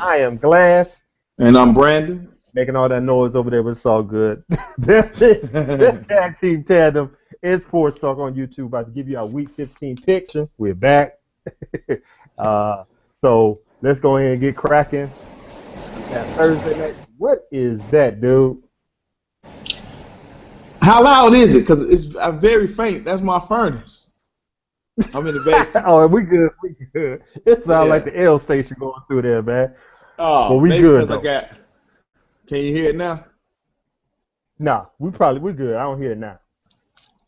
I am Glass. And I'm Brandon. Making all that noise over there, but it's all good. Best tag team tandem is Sports Talk on YouTube. About to give you our Week 15 picks. We're back. So let's go ahead and get cracking. That Thursday night. What is that, dude? How loud is it? Because it's very faint. That's my furnace. I'm in the basement. Oh, we good. We good. It sounds like the L station going through there, man. Oh, but we maybe good. Because Can you hear it now? Nah, we good. I don't hear it now.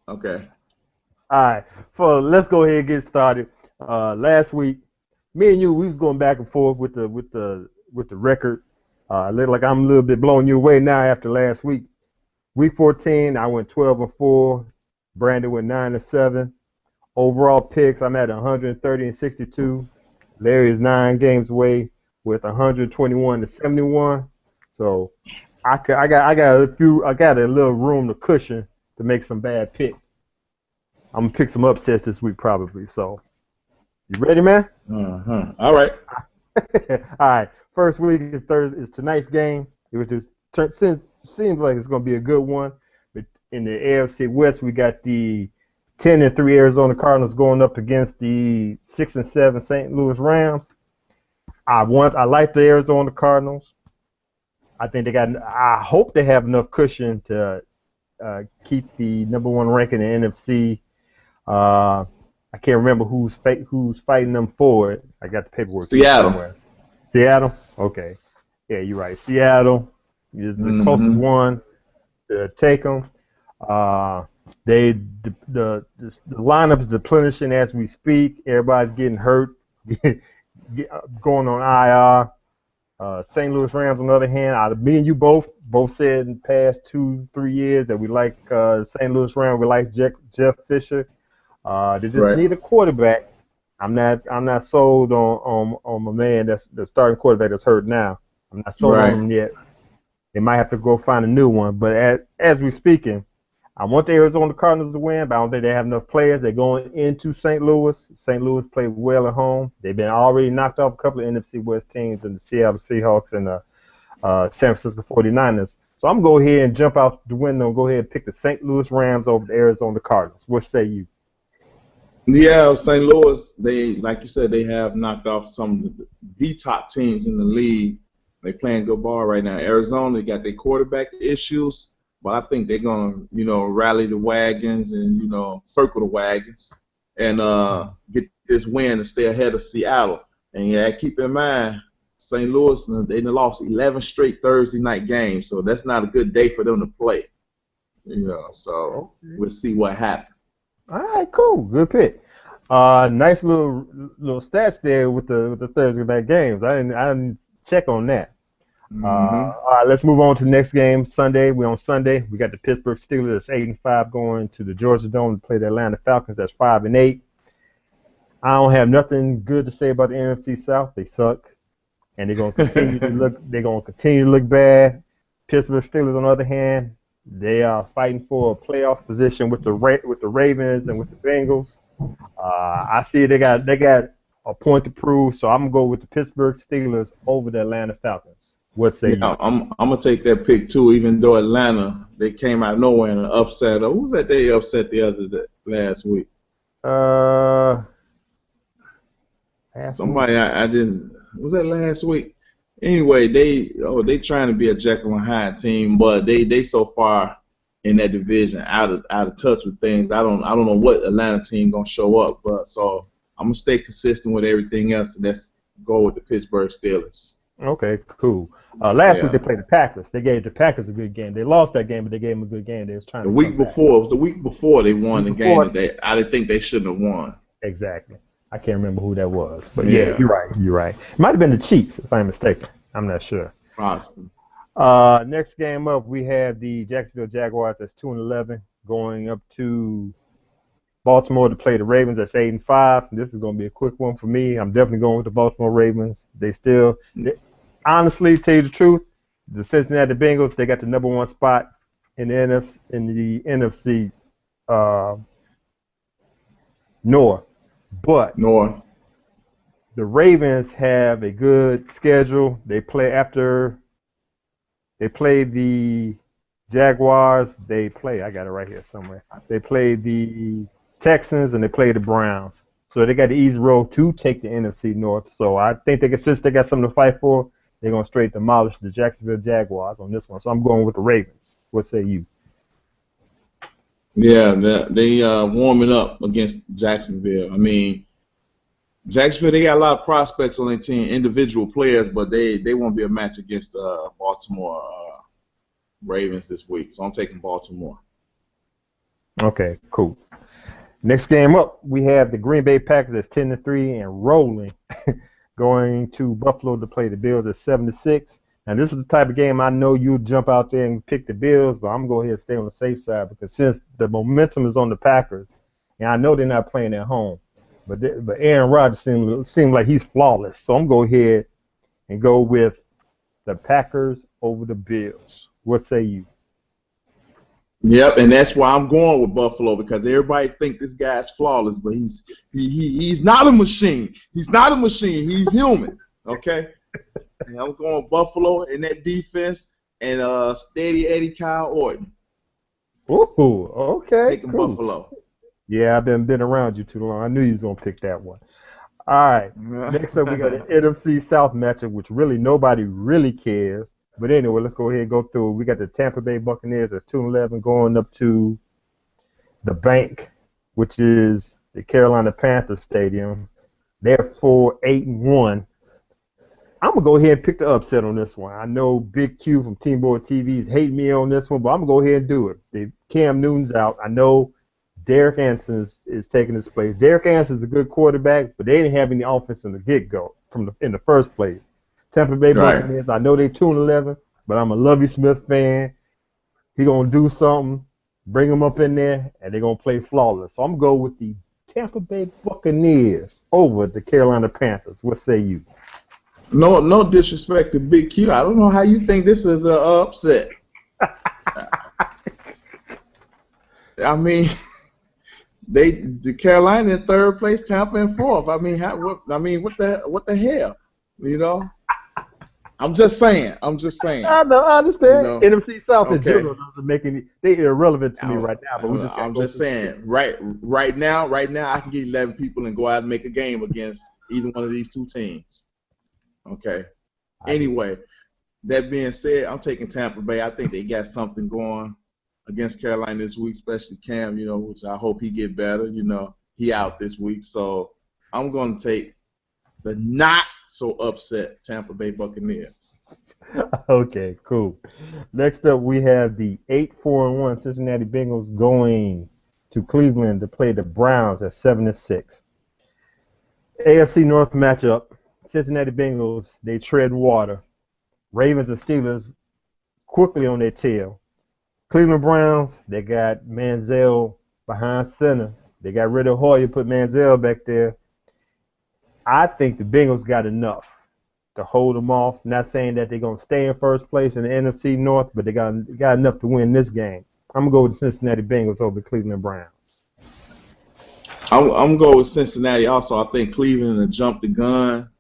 Okay. All right. Let's go ahead and get started. Last week, me and you, we was going back and forth with the record. Look like I'm a little bit blowing you away now after last week. Week 14, I went 12-4. Brandon went 9-7. Overall picks, I'm at 130-62. Larry is 9 games away with 121-71. So I got a little room to cushion to make some bad picks. I'm gonna pick some upsets this week probably. So you ready, man? All right. All right. First week is Thursday. Is tonight's game. It was just seems like it's gonna be a good one. But in the AFC West, we got the 10-3 Arizona Cardinals going up against the 6-7 St. Louis Rams. I like the Arizona Cardinals. I hope they have enough cushion to keep the number 1 rank in the NFC. I can't remember who's fighting them for it. I got the paperwork Seattle. somewhere. Seattle? Okay. Yeah, you're right. Seattle is the closest one to take them. The lineup is replenishing as we speak. Everybody's getting hurt, going on IR. St. Louis Rams, on the other hand, me and you both said in the past 2-3 years that we like St. Louis Rams. We like Jeff Fisher. They just need a quarterback. I'm not sold on my man that's the starting quarterback that's hurt now. I'm not sold on him yet. They might have to go find a new one. But as we're speaking, I want the Arizona Cardinals to win, but I don't think they have enough players. They're going into St. Louis. St. Louis played well at home. They've been already knocked off a couple of NFC West teams in the Seattle Seahawks and the San Francisco 49ers. So I'm going to go ahead and jump out the window and go ahead and pick the St. Louis Rams over the Arizona Cardinals. What say you? Yeah, St. Louis, like you said, they have knocked off some of the top teams in the league. They're playing good ball right now. Arizona got their quarterback issues, but I think they're going to, rally the wagons and, circle the wagons and get this win and stay ahead of Seattle. And, yeah, keep in mind, St. Louis, they lost 11 straight Thursday night games, so that's not a good day for them to play. So we'll see what happens. All right, cool. Good pick. Nice little stats there with the Thursday night games. I didn't check on that. All right, let's move on to the next game. Sunday. We're on Sunday. We got the Pittsburgh Steelers that's 8-5 going to the Georgia Dome to play the Atlanta Falcons. That's 5-8. I don't have nothing good to say about the NFC South. They suck, and they're gonna continue to look. They're gonna continue to look bad. Pittsburgh Steelers, on the other hand, they are fighting for a playoff position with the Ravens and with the Bengals. I see they got a point to prove, so I'm gonna go with the Pittsburgh Steelers over the Atlanta Falcons. What say you? I'm gonna take that pick too, even though Atlanta they came out of nowhere and upset. Who's that they upset last week? Somebody I didn't. Was that last week? Anyway, they trying to be a Jekyll and Hyde team, but they so far in that division out of touch with things. I don't know what Atlanta team gonna show up, but so I'm gonna stay consistent with everything else, and let's go with the Pittsburgh Steelers. Okay, cool. Last week they played the Packers. They gave the Packers a good game. They lost that game, but they gave them a good game. They was trying. It was the week before they won the game that I didn't think they shouldn't have won. Exactly. I can't remember who that was, but yeah, you're right. It might have been the Chiefs, if I'm mistaken. I'm not sure. Possibly. Next game up, we have the Jacksonville Jaguars. That's 2-11, going up to Baltimore to play the Ravens. That's 8-5. This is going to be a quick one for me. I'm definitely going with the Baltimore Ravens. Honestly, to tell you the truth, the Cincinnati Bengals, they got the number 1 spot in the NFC North. But the Ravens have a good schedule. They play the Jaguars. I got it right here somewhere. They play the Texans and they play the Browns. So they got the easy road to take the NFC North. So I think since they got something to fight for, they're going to straight demolish the Jacksonville Jaguars on this one. So I'm going with the Ravens. What say you? Yeah, they warming up against Jacksonville. I mean, Jacksonville, they got a lot of prospects on their team, individual players, but they won't be a match against Baltimore Ravens this week. So I'm taking Baltimore. Okay, cool. Next game up, we have the Green Bay Packers that's 10-3 and rolling, going to Buffalo to play the Bills at 7-6. Now this is the type of game I know you'll jump out there and pick the Bills, but I'm going to go ahead and stay on the safe side because since the momentum is on the Packers, and I know they're not playing at home, but Aaron Rodgers seems like he's flawless. So I'm going to go ahead and go with the Packers over the Bills. What say you? Yep, and that's why I'm going with Buffalo because everybody think this guy's flawless, but he's not a machine. He's not a machine. He's human. Okay, and I'm going with Buffalo in that defense and steady Eddie Kyle Orton. Ooh, okay, taking cool. Buffalo. Yeah, I've been around you too long. I knew you was gonna pick that one. All right, next up we got an NFC South matchup, which really nobody really cares. But anyway, let's go ahead and go through. We got the Tampa Bay Buccaneers at 2-11 going up to the Bank, which is the Carolina Panthers Stadium. They're 4-8-1. I'm going to go ahead and pick the upset on this one. I know Big Q from Team Board TV is hating me on this one, but I'm going to go ahead and do it. Cam Newton's out. I know Derek Anderson is taking his place. Derek Anderson is a good quarterback, but they didn't have any offense in the get-go in the first place. Tampa Bay Buccaneers, I know they 2-11, but I'm a Lovie Smith fan. He going to do something, bring them up in there, and they're going to play flawless. So I'm going to go with the Tampa Bay Buccaneers over the Carolina Panthers. What say you? No disrespect to Big Q. I don't know how you think this is an upset. I mean, the Carolina in third place, Tampa in fourth. I mean, what the hell, you know? I'm just saying. I understand. You know? NFC South in general doesn't make they irrelevant to me right now. But I'm just saying. Right now, I can get 11 people and go out and make a game against either one of these two teams. Okay. Anyway, that being said, I'm taking Tampa Bay. I think they got something going against Carolina this week, especially Cam. You know, which I hope he get better. You know, he out this week, so I'm going to take the not so upset Tampa Bay Buccaneers. Okay, cool. Next up, we have the 8-4-1 Cincinnati Bengals going to Cleveland to play the Browns at 7-6. AFC North matchup. Cincinnati Bengals, they tread water. Ravens and Steelers quickly on their tail. Cleveland Browns, they got Manziel behind center. They got rid of Hoyer, put Manziel back there. I think the Bengals got enough to hold them off. Not saying that they're going to stay in first place in the NFC North, but they got enough to win this game. I'm going to go with the Cincinnati Bengals over the Cleveland Browns. I'm going to go with Cincinnati also. I think Cleveland will jump the gun,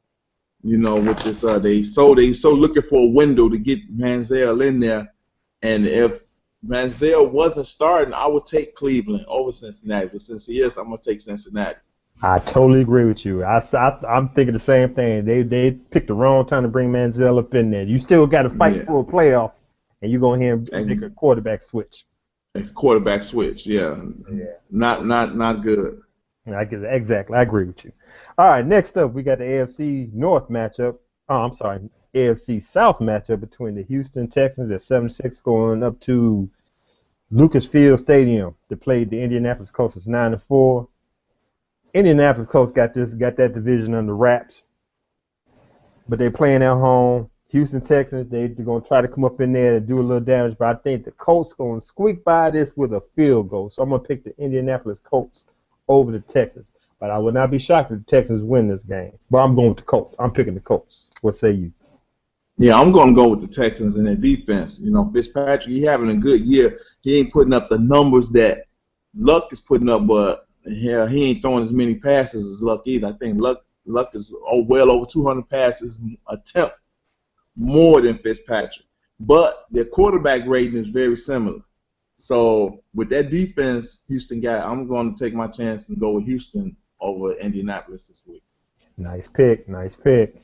you know, with this. They so looking for a window to get Manziel in there. And if Manziel wasn't starting, I would take Cleveland over Cincinnati. But since he is, I'm going to take Cincinnati. I totally agree with you. I'm thinking the same thing. They picked the wrong time to bring Manziel up in there. You still got to fight for a playoff, and you go ahead and make a quarterback switch. It's quarterback switch, yeah. Not good. Exactly. I agree with you. All right, next up, we got the AFC North matchup. AFC South matchup between the Houston Texans at 7-6 going up to Lucas Field Stadium to play the Indianapolis Colts at 9-4. Indianapolis Colts got that division under wraps, but they're playing at home. Houston Texans, they're going to try to come up in there and do a little damage, but I think the Colts going to squeak by this with a field goal. So I'm going to pick the Indianapolis Colts over the Texans. But I would not be shocked if the Texans win this game. But I'm going with the Colts. I'm picking the Colts. What say you? Yeah, I'm going to go with the Texans in their defense. You know, Fitzpatrick, he having a good year. He ain't putting up the numbers that Luck is putting up, but hell, he ain't throwing as many passes as Luck either. I think Luck Luck is well over 200 passes attempt more than Fitzpatrick. But their quarterback rating is very similar. So with that defense, Houston got. I'm going to take my chance and go with Houston over Indianapolis this week. Nice pick, nice pick.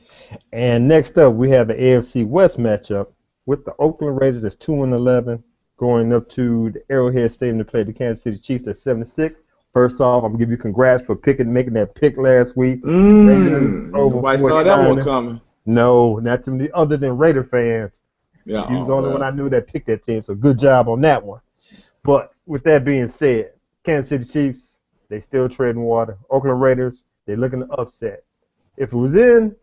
And next up, we have an AFC West matchup with the Oakland Raiders that's 2-11, going up to the Arrowhead Stadium to play the Kansas City Chiefs at 7-6. First off, I'm gonna give you congrats for making that pick last week. Nobody saw that one coming. No, not too many other than Raider fans. Yeah, you was the only one I knew that picked that team, so good job on that one. But with that being said, Kansas City Chiefs, they still treading water. Oakland Raiders, they're looking to upset. If it was in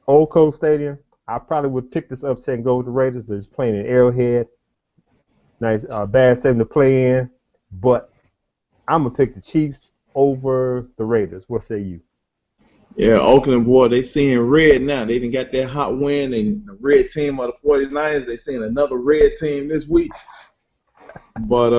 Old Coast Stadium, I probably would pick this upset and go with the Raiders, but it's playing in Arrowhead. Nice, bad stadium to play in, but I'm going to pick the Chiefs over the Raiders. What say you? Yeah, Oakland, boy, they seeing red now. They done got that hot win, and the red team of the 49ers, they seeing another red team this week. But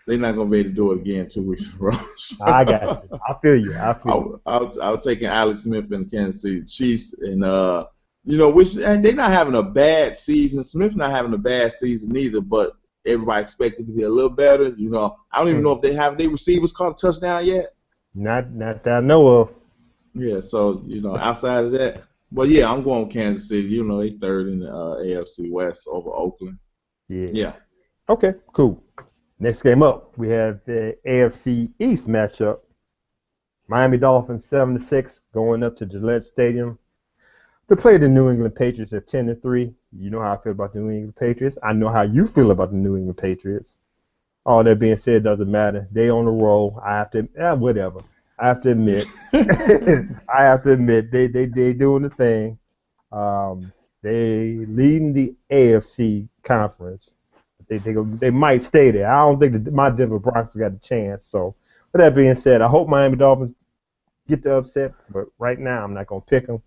they're not going to be able to do it again in 2 weeks in a row. So, I got you. I feel you. I was taking Alex Smith and the Kansas City Chiefs, and and they're not having a bad season. Smith not having a bad season either, but everybody expected to be a little better. I don't even know if they have their receivers caught a touchdown yet. Not that I know of. Yeah, so outside of that, but yeah, I'm going with Kansas City. They third in the AFC West over Oakland. Yeah. Okay, cool. Next game up, we have the AFC East matchup. Miami Dolphins 7-6 going up to Gillette Stadium to play the New England Patriots at 10-3. You know how I feel about the New England Patriots. I know how you feel about the New England Patriots. All that being said, doesn't matter. They on the roll. I have to whatever. I have to admit, they doing the thing. They leading the AFC conference. They might stay there. I don't think my Denver Broncos got a chance. So, with that being said, I hope Miami Dolphins get the upset. But right now, I'm not gonna pick them.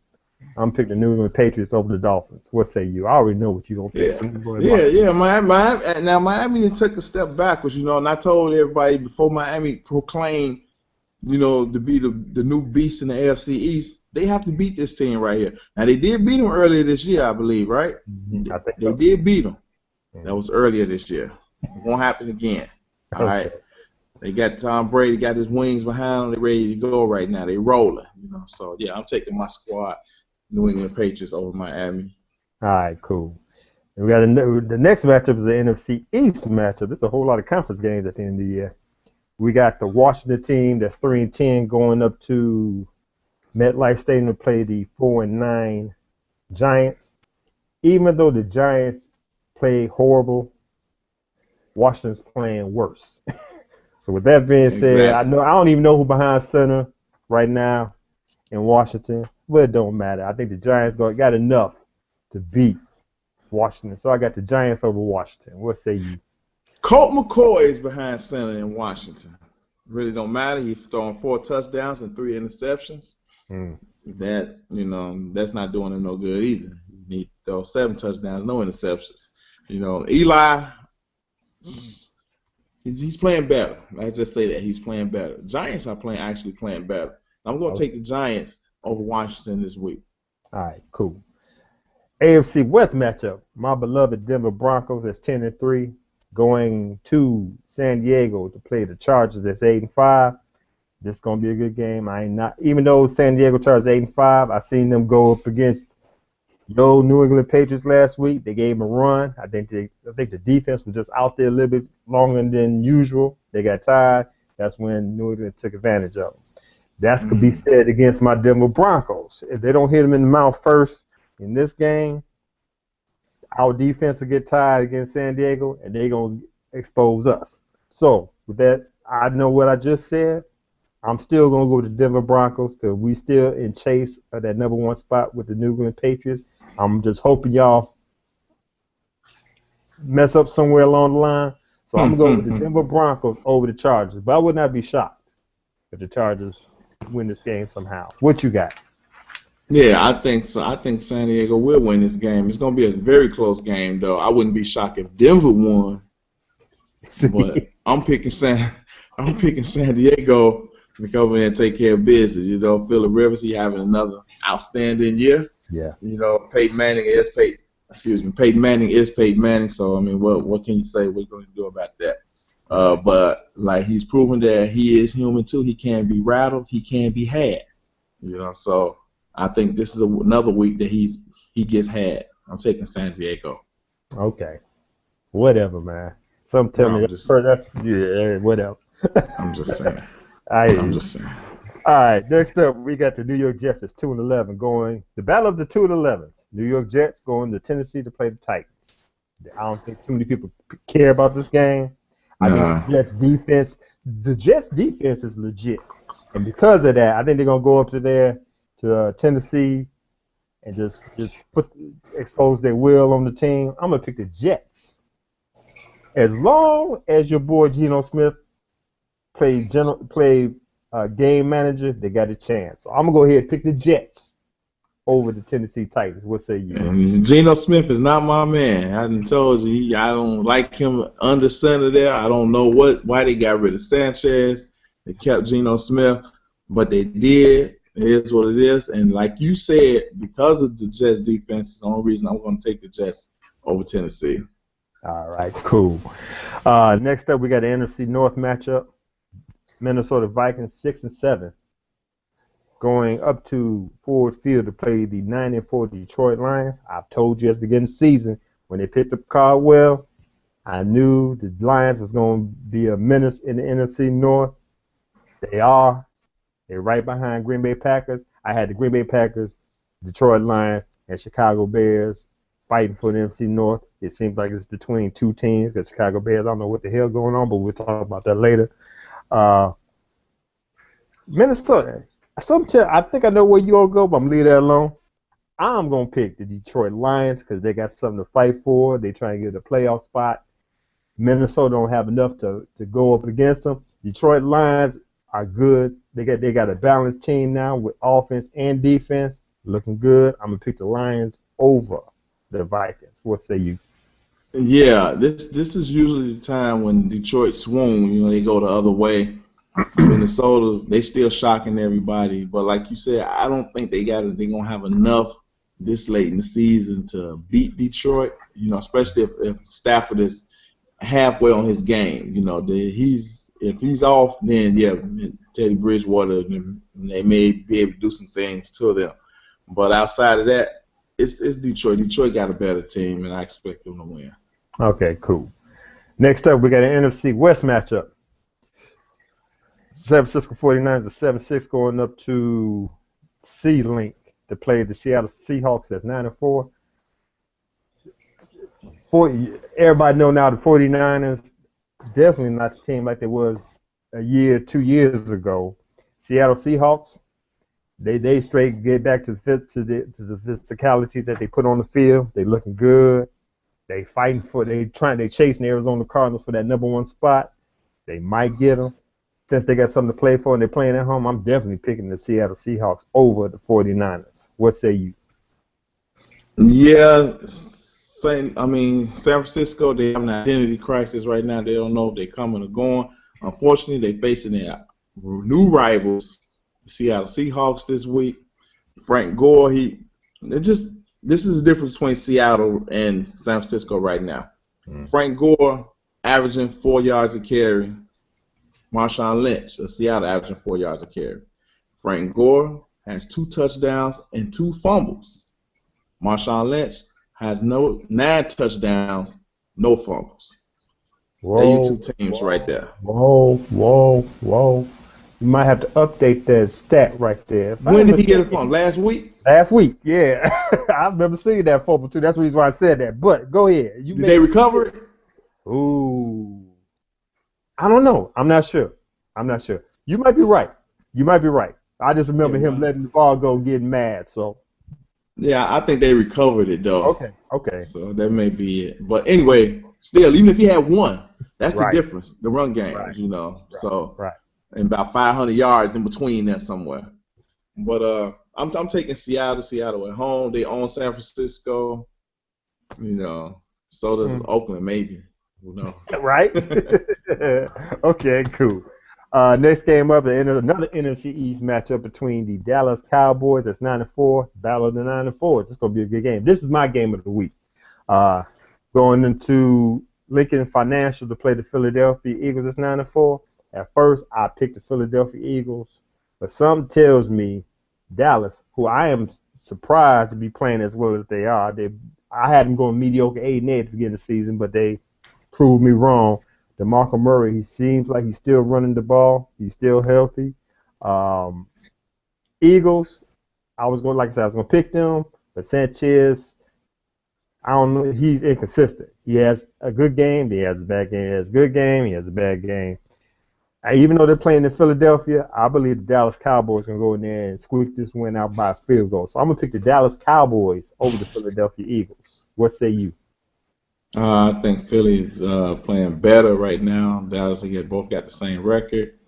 I'm picking the New England Patriots over the Dolphins. What say you? I already know what you're gonna pick. Yeah. Miami took a step backwards, and I told everybody before Miami proclaimed, to be the new beast in the AFC East, they have to beat this team right here. Now they did beat them earlier this year, I believe, right? Mm-hmm. I think they did beat them. That was earlier this year. It won't happen again. All right. They got Tom Brady, got his wings behind them. They're ready to go right now. They rolling, So yeah, I'm taking my squad, New England Patriots over Miami. All right, cool. And we got the next matchup is the NFC East matchup. It's a whole lot of conference games at the end of the year. We got the Washington team that's 3-10 going up to MetLife Stadium to play the 4-9 Giants. Even though the Giants play horrible, Washington's playing worse. So with that being said, I don't even know who behind center right now in Washington, but it don't matter. I think the Giants got enough to beat Washington. So I got the Giants over Washington. What say you? Colt McCoy is behind center in Washington. Really don't matter. He's throwing 4 touchdowns and 3 interceptions. That, that's not doing him no good either. You need to throw 7 touchdowns, no interceptions. Eli, he's playing better. I just say that he's playing better. Giants are actually playing better. I'm going to take the Giants over Washington this week. All right, cool. AFC West matchup. My beloved Denver Broncos that's 10-3 going to San Diego to play the Chargers that's 8-5. This is going to be a good game. Even though San Diego Chargers 8-5, I seen them go up against New England Patriots last week. They gave them a run. I think the defense was just out there a little bit longer than usual. They got tired. That's when New England took advantage of them. That could be said against my Denver Broncos. If they don't hit them in the mouth first in this game, our defense will get tired against San Diego, and they're going to expose us. So, with that, I know what I just said. I'm still going to go with the Denver Broncos because we still in chase of that number 1 spot with the New England Patriots. I'm just hoping y'all mess up somewhere along the line. So I'm going to go with the Denver Broncos over the Chargers. But I would not be shocked if the Chargers win this game somehow. What you got? Yeah, I think so. I think San Diego will win this game. It's going to be a very close game, though. I wouldn't be shocked if Denver won. But I'm picking San Diego to come in and take care of business. You know, Phillip Rivers, he having another outstanding year. Yeah. You know, Peyton Manning is Peyton. Excuse me, Peyton Manning is Peyton Manning. So I mean, what can you say? What are you going to do about that? But like he's proven that he is human too. He can be rattled. He can be had. You know, so I think this is another week that he gets had. I'm taking San Diego. Okay. Whatever, man. Some tell No, me I'm that's just, yeah, whatever. I'm just saying. I I'm just saying. All right, next up, we got the New York Jets. It's 2-11 going. The battle of the 2-11s. New York Jets going to Tennessee to play the Titans. I don't think too many people care about this game. I think Nah. the Jets defense is legit. And because of that, I think they're going to go up to there to Tennessee and just expose their will on the team. I'm going to pick the Jets. As long as your boy Geno Smith play game manager, they got a chance. So I'm going to go ahead and pick the Jets over the Tennessee Titans. What say you? And Geno Smith is not my man. I done told you, I don't like him under center there. I don't know why they got rid of Sanchez. They kept Geno Smith, but they did. It is what it is. And like you said, because of the Jets defense, is the only reason I'm going to take the Jets over Tennessee. All right, cool. Next up, we got the NFC North matchup. Minnesota Vikings 6-7, going up to Ford Field to play the 9-4 Detroit Lions. I've told you at the beginning of the season when they picked up Caldwell, I knew the Lions was going to be a menace in the NFC North. They are. They're right behind Green Bay Packers. I had the Green Bay Packers, Detroit Lions, and Chicago Bears fighting for the NFC North. It seems like it's between two teams because Chicago Bears, I don't know what the hell going on, but we'll talk about that later. Minnesota. I think I know where you're going to go, but I'm going to leave that alone. I'm going to pick the Detroit Lions because they got something to fight for. They trying to get a playoff spot. Minnesota don't have enough to go up against them. Detroit Lions are good. They got a balanced team now with offense and defense. Looking good. I'm going to pick the Lions over the Vikings. What say you? Yeah, this is usually the time when Detroit swoon. You know, they go the other way. Minnesota, they still shocking everybody. But like you said, I don't think they're gonna have enough this late in the season to beat Detroit. You know, especially if Stafford is halfway on his game. You know, if he's off, then yeah, Teddy Bridgewater, they may be able to do some things to them. But outside of that, it's Detroit. Detroit got a better team, and I expect them to win. Okay, cool. Next up, we got an NFC West matchup. San Francisco 49ers are 7-6 going up to C-Link to play the Seattle Seahawks that's 9-4. Everybody know now the 49ers definitely not the team like they was 2 years ago. Seattle Seahawks, they straight get back to the physicality that they put on the field. They looking good. They chasing the Arizona Cardinals for that number 1 spot. They might get them. Since they got something to play for and they're playing at home, I'm definitely picking the Seattle Seahawks over the 49ers. What say you? Yeah, San Francisco, they have an identity crisis right now. They don't know if they're coming or going. Unfortunately, they're facing their new rivals, the Seattle Seahawks, this week. Frank Gore, this is the difference between Seattle and San Francisco right now. Frank Gore averaging 4 yards a carry. Marshawn Lynch of Seattle averaging 4 yards a carry. Frank Gore has 2 touchdowns and 2 fumbles. Marshawn Lynch has 9 touchdowns, no fumbles. There you 2 teams right there. Whoa. You might have to update that stat right there. When did he get it from? Last week? Last week, yeah. I remember seeing that fumble too. That's the reason why I said that. But go ahead. Did they recover it? Ooh. I don't know. I'm not sure. You might be right. I just remember him letting the ball go and getting mad. So. Yeah, I think they recovered it though. Okay. So that may be it. But anyway, still, even if he had 1, that's the difference. The run game, you know. And about 500 yards in between there somewhere. But I'm taking Seattle at home. They own San Francisco. You know, so does Oakland maybe. Who knows? Right? Okay, cool. Next game up, another NFC East matchup between the Dallas Cowboys, that's 9-4, battle of the 9-4. This is going to be a good game. This is my game of the week. Going into Lincoln Financial to play the Philadelphia Eagles, that's 9-4. At first, I picked the Philadelphia Eagles, but something tells me Dallas, who I am surprised to be playing as well as they are. I had them going mediocre 8-8 at the beginning of the season, but they proved me wrong. DeMarco Murray, he seems like he's still running the ball. He's still healthy. Eagles, I was going to pick them, but Sanchez, I don't know. He's inconsistent. He has a good game, he has a bad game. He has a good game, he has a bad game. Even though they're playing in Philadelphia, I believe the Dallas Cowboys can go in there and squeak this win out by a field goal. So I'm going to pick the Dallas Cowboys over the Philadelphia Eagles. What say you? I think Philly's playing better right now. Dallas both got the same record.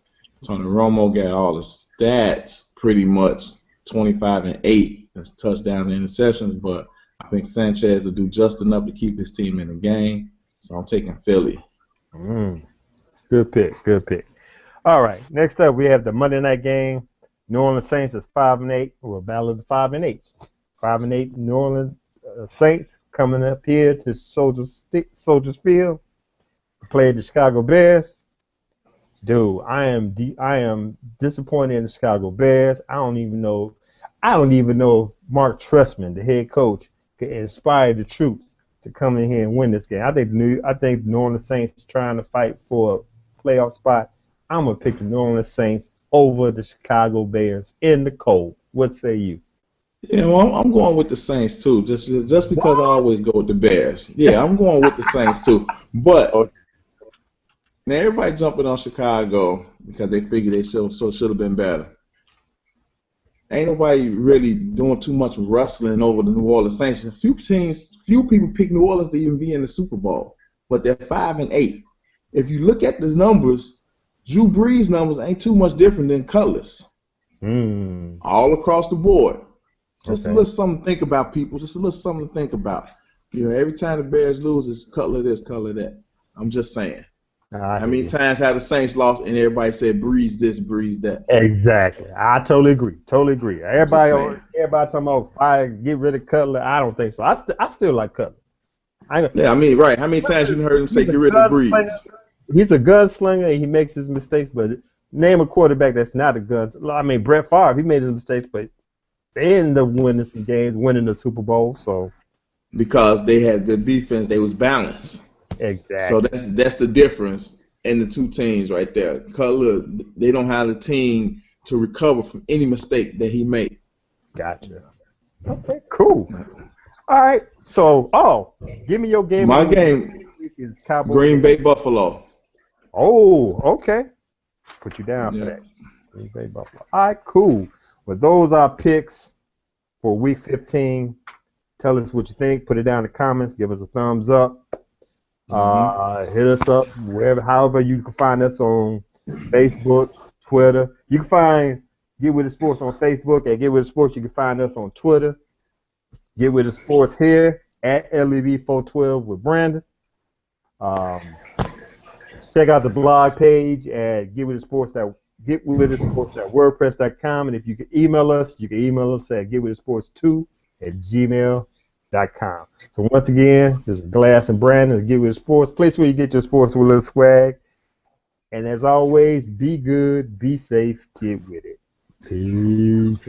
Tony Romo got all the stats pretty much 25-8 as touchdowns and interceptions, but I think Sanchez will do just enough to keep his team in the game. So I'm taking Philly. Good pick. Good pick. All right. Next up, we have the Monday night game. New Orleans Saints is 5-8. We're battle of the 5-8. 5-8 New Orleans Saints coming up here to Soldiers Field to play the Chicago Bears. Dude, I am disappointed in the Chicago Bears. I don't even know Mark Trestman, the head coach, could inspire the troops to come in here and win this game. I think the New Orleans Saints trying to fight for a playoff spot. I'm gonna pick the New Orleans Saints over the Chicago Bears in the cold. What say you? Yeah, well, I'm going with the Saints too, just because I always go with the Bears. Yeah, I'm going with the Saints too. But now everybody jumping on Chicago because they figure they should have been better. Ain't nobody really doing too much wrestling over the New Orleans Saints. Few people pick New Orleans to even be in the Super Bowl, but they're 5-8. If you look at the numbers, Drew Brees' numbers ain't too much different than Cutler's. All across the board. Just a little something to think about, people. Just a little something to think about. You know, every time the Bears lose, it's Cutler this, Cutler that. I'm just saying. How many times have the Saints lost and everybody said Breeze this, Breeze that? Exactly. I totally agree. Everybody talking about fire, get rid of Cutler. I don't think so. I still like Cutler. Yeah, I mean, right. How many times you heard him say get rid of Breeze? He's a gunslinger. He makes his mistakes, but name a quarterback that's not a gunslinger. I mean, Brett Favre, he made his mistakes, but they ended up winning some games, winning the Super Bowl. So because they had good defense, they was balanced. Exactly. So that's the difference in the two teams right there. Cutler, they don't have a team to recover from any mistake that he made. Gotcha. Okay, cool. All right. So, give me your game. My game is Cowboys. Green Bay Buffalo. Oh, okay. Put you down for that. Green Bay Buffalo. All right, cool. Well, those are picks for Week 15. Tell us what you think. Put it down in the comments. Give us a thumbs up. Hit us up however you can find us on Facebook, Twitter. You can find Get With It Sports on Facebook. At Get With It Sports, you can find us on Twitter. Get With It Sports here at LEV412 with Brandon. Check out the blog page at getwithitsports.wordpress.com, and if you can email us, you can email us at getwithitsports2@gmail.com. So once again, this is Glass and Brandon, Get With It Sports, place where you get your sports with a little swag. And as always, be good, be safe, get with it. Peace.